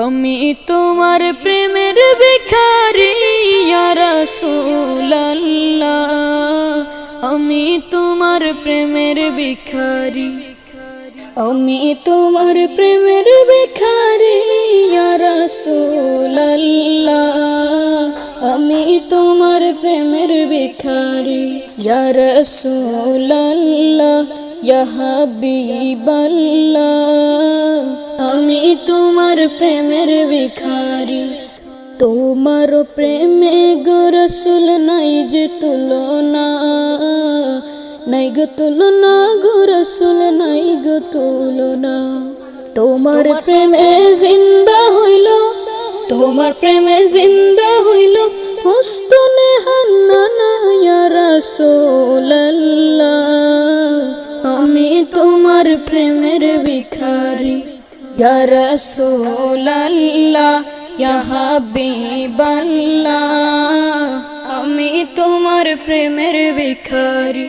আমি তোমার প্রেমের ভিখারি ইয়া রাসূলুল্লাহ, আমি তোমার প্রেমের ভিখারি, আমি তোমার প্রেমের ভিখারি ইয়া রাসূলুল্লাহ, আমি তোমার প্রেমের ভিখারি ইয়া রাসূলুল্লাহ, ইয়া হাবিবাল্লাহ, আমি তোমার প্রেমের ভিখারি। তোমার প্রেমে গো রাসূল নাই যে তুলনা, নাই গো তুলনা গো রাসূল, নাই গো তুলনা। তোমার প্রেমে জিন্দা হইল, তোমার প্রেমে জিন্দা হইল মস্তনে হান্নানা ইয়া রাসূলুল্লাহ, আমি তোমার প্রেমের ভিখারি ইয়া রাসূলুল্লাহ, ইয়া হাবিবাল্লাহ, আমি তোমার প্রেমের ভিখারি।